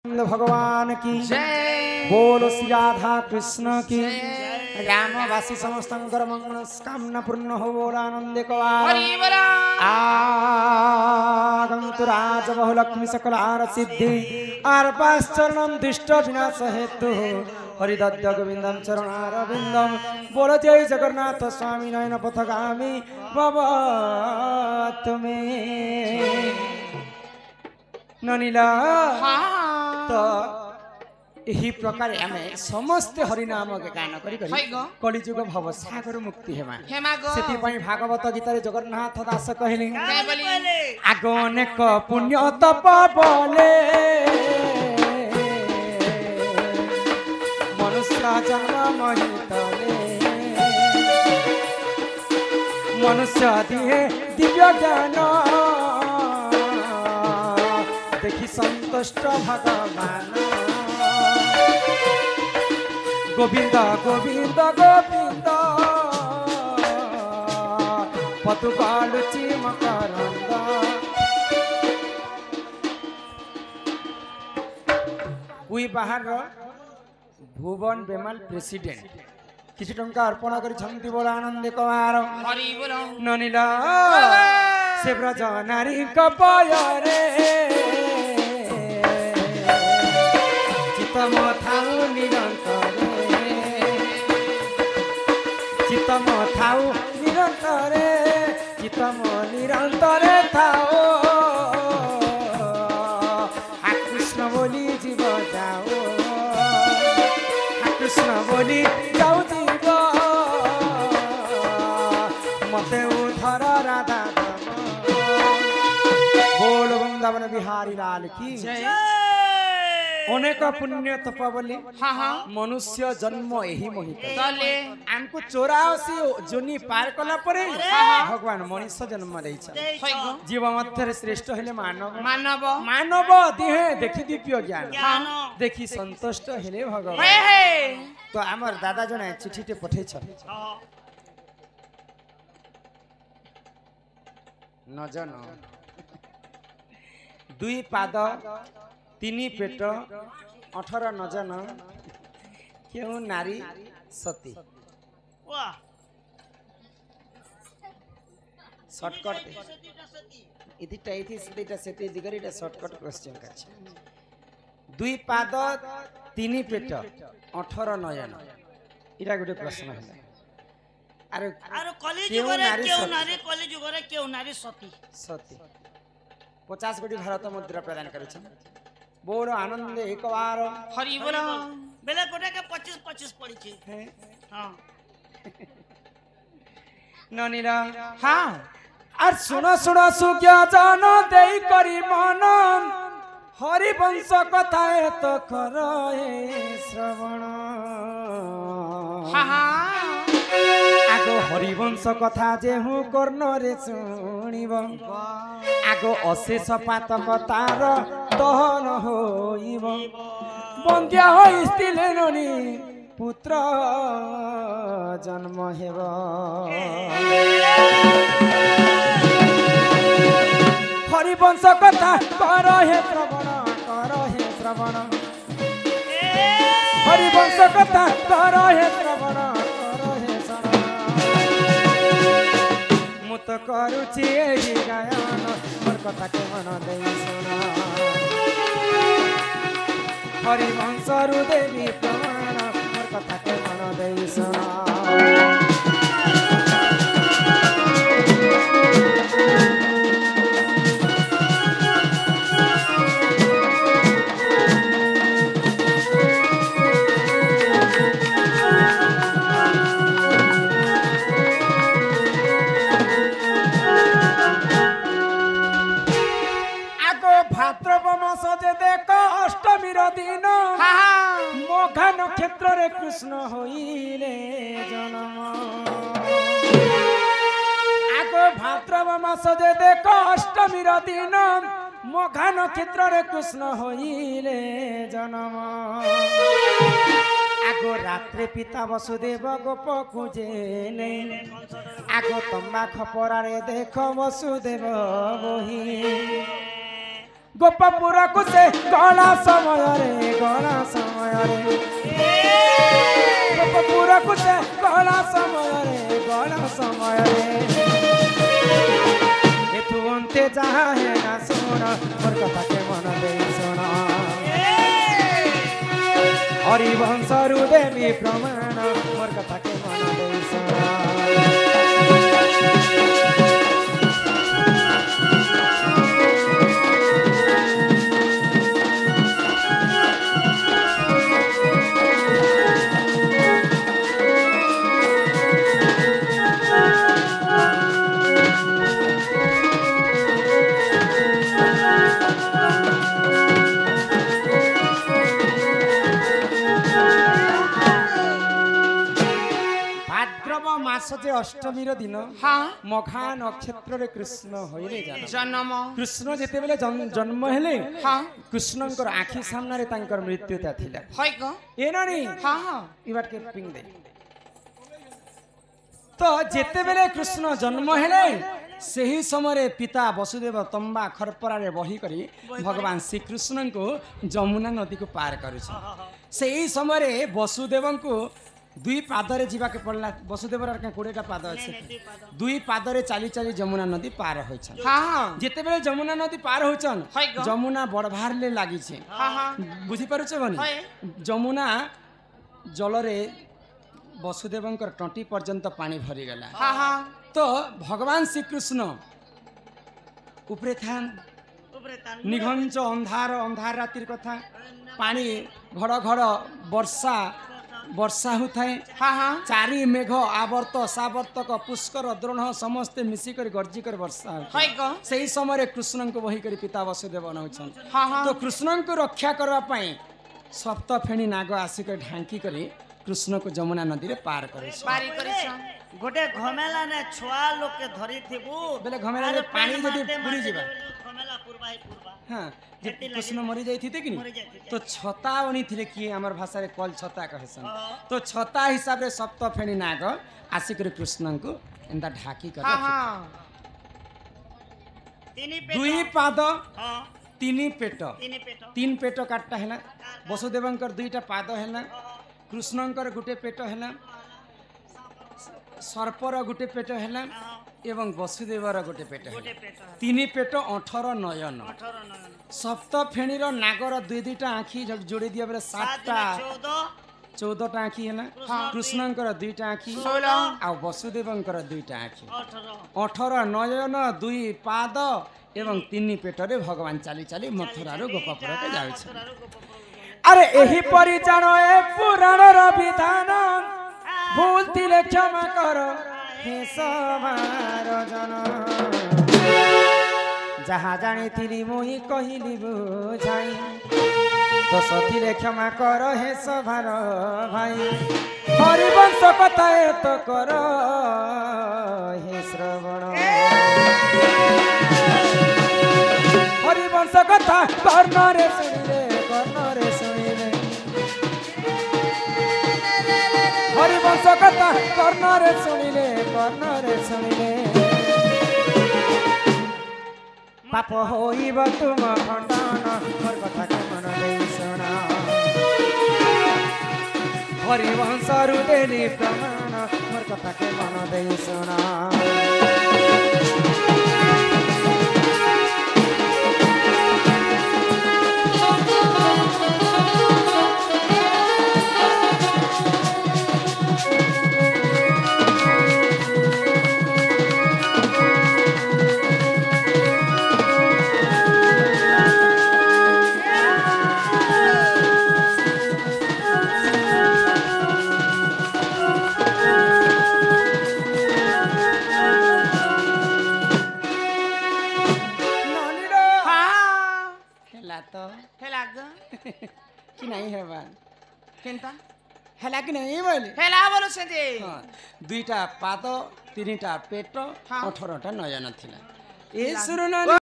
भगवान की जय बोलो श्री राधा कृष्ण की ग्रामवासी समस्त मंगल कामना पूर्ण हो बोल आनंद हरि बोला आगंतु राज बहु लक्ष्मी सकल आर सिद्धि आर पाश्चरणम दुष्ट विनाश हेतु हरिदत्त गोविंदम चरणारविंदम बोलो जय जगन्नाथ स्वामी नयन पथगामी भव तुम्हें ननीला तो यही प्रकार आमे समस्त हरिनाम के गान करी कलिजुग भव सागर मुक्ति हेमा सेति पई भागवत गीता रे जगन्नाथ दास कहले आगो अनेक पुण्य तप बोले मनुष्य जन्म महितले मनुष्य दिए दिव्य ज्ञान देखि संतुष्ट भगवान गोविंद गोविंद गोविंद पतुकालुची मकरंद कोई बाहर भुवन बेमाल प्रेसिडेंट किसी टंका अर्पण कर बोल आनंद कुमार ननीला से ब्रज नारी कपयरे चितम थाउ निरंतरे चितम थाउ निरंतरे चितम निरंतरे थाओ आ कृष्ण बोली जीव जाओ आ कृष्ण बोली जाऊ जीव मते उधर राधा बोल वृंदावन बिहारी लाल की अनेक पुण्य तप बोली मनुष्य जन्म यही मोहित आमको 84 जोनी पार कला परे भगवान मनुष्य जन्म देइछ जीव मध्य श्रेष्ठ हेले मानव मानव मानव दिहे देखि दिव्य ज्ञान देखि संतुष्ट हेले भगवान तो आमर दादा जने चिठीटे पठै छ न जन दुई पाद तीनी पेट 18 न जन क्यों नारी सती शॉर्टकट इतिटा इति सतीटा सेती दिगरीटा शॉर्टकट क्वेश्चन काछ दुई पाद तीनी पेट 18 न जन इरा गुटे प्रश्न है अरे कली जुगरे क्यों नारी सती सती 50 कोटी भारत मुद्रा प्रदान करेछन बोलो आनंद एक बार हरि बोला बेले कोटे के 25 पड़ी छे हां ननीला हां और सुनो सुनो सुज्ञा जानो देई करी मन हरि वंश कथा तो करए श्रवण हां आगो हरिवंश कथा जे हूँ कर्ण रे शुणिब आगो अशेष पातक तार दहन होइब बंध्या होइस्तिले ननी पुत्र जन्म हेब हरिवंश कथा कर हे श्रवण हरिवंश कथा कर हे श्रवण मुत करुची एही गायन मोर कथा के मन देई सुना हरिवंश रु देवी प्रमाण मोर कथा के मन देई सुना दिन मोघा नक्षत्र रे कृष्ण होइले जन्म आगो भाद्रव मास जे देख अष्टमी दिन मोघा नक्षत्र रे कृष्ण होइले जन्म आगो रात्रे पिता वसुदेव गोप खुजेले आगो तंबा खपरा रे देख वसुदेव बही ଗୋପପୁର କୁ ସେ ଗଲା ସମୟରେ ଗୋପପୁର କୁ ସେ ଗଲା ସମୟରେ ଏଠୁ ଅନ୍ତେ ଯାହା ହେ ନା ଶୁଣ ମୋର କଥା କେ ମନ ଦେଇ ଶୁଣ ହରିବଂଶରୁ ଦେମି ପ୍ରମାଣ ମୋର କଥା କେ ମନ ଦେଇ ଶୁଣ मास जे अष्टमी दिन मघा नक्षत्र रे कृष्ण होइले जन्म कृष्ण जेते बेले जन्म हेले कृष्णंकर आखि सामने रे तांकर मृत्युता थिला होय ग ए नानी ई बात के पिंग दे तो जेते बेले कृष्ण जन्म हेले सही समय पिता वसुदेव तंबा खरपरा रे बही करी भगवान श्री कृष्ण को जमुना नदी को पार करू सही समय वसुदेव को दुई पादरे जीवा के पड़ला वसुदेवर कोड़ेटा पाद अच्छे दुई पादरे चाली चाली जमुना नदी पार होइछन जेते बेले जमुना नदी पार होइछन जमुना बड़भार ले लागी छे बुझी पारुछ बनी जमुना जल रे वसुदेवंकर टंटी पर्यंत पानी भरी गला तो भगवान श्री कृष्ण उपरे थान निघंच अंधार अंधार रातिर कथा पानी घड़ घड़ वर्षा होताए चारि मेघ आवर्त सावर्तक पुष्कर द्रोण समस्ते मिसिकर गर्जिकर वर्षा सही समय कृष्ण को बही कर पिता वसुदेव नौछन तो कृष्ण को रक्षा करबा पई सप्त फेणी नाग आसिक ढांकी करी कृष्ण को जमुना नदी रे पार करे गोटे घमेला ने छुआ लोग के धरी थिबू बेले घमेला रे पानी जदी बुड़ी जीवा घमेला पूर्वा ही पूर्वा हां कृष्ण मरी जाई थिते कि तो छता बनी थिले कि हमर भाषा रे कल छता कहसन तो छता हिसाब रे सप्त फेणी नाग आसिक कृष्ण को एंदा ढाकी कर दुई पाद तीन पेट काटता है वसुदेवंकर दुईटा पाद है कृष्णंकर गुटे पेट है सर्पर गुटे पेट है एवं वसुदेवर गोटे पेट है तीन पेट 18 नयन सप्त फेणीर नागर दुई दुईटा आँखि जोड़ी दिया बेले 14टा आँखि है कृष्णंकर दुईटा आँखि आ वसुदेवंकर दुईटा आँखि 18 नयन दुई पाद एवं तीन पेटरे भगवान चाली चाली मथुरा गोपपुर के जाउछ अरे एही परिचान ए पुराण र विधान भूल थिले क्षमा कर हे सभार जन जहाँ जानी थिली मुई कहिली बुझाई दोष थिले क्षमा कर हे सभार भाई हरिवंश कथा तो कर हे श्रवण हरिवंश कथा कर्णरे शुणिले हरिवंश कथा कर्णरे शुणिले पाप होइब तुम खंडन मोर कथा के मन देई सुना हरिवंश रु देली प्रमाण मोर कथा के मन देई सुना कि नहीं है बात केनता हैला कि नहीं बोले हेला बोलो से दे दुईटा पाद तीनटा पेट 18टा नयन थिला ए सुरन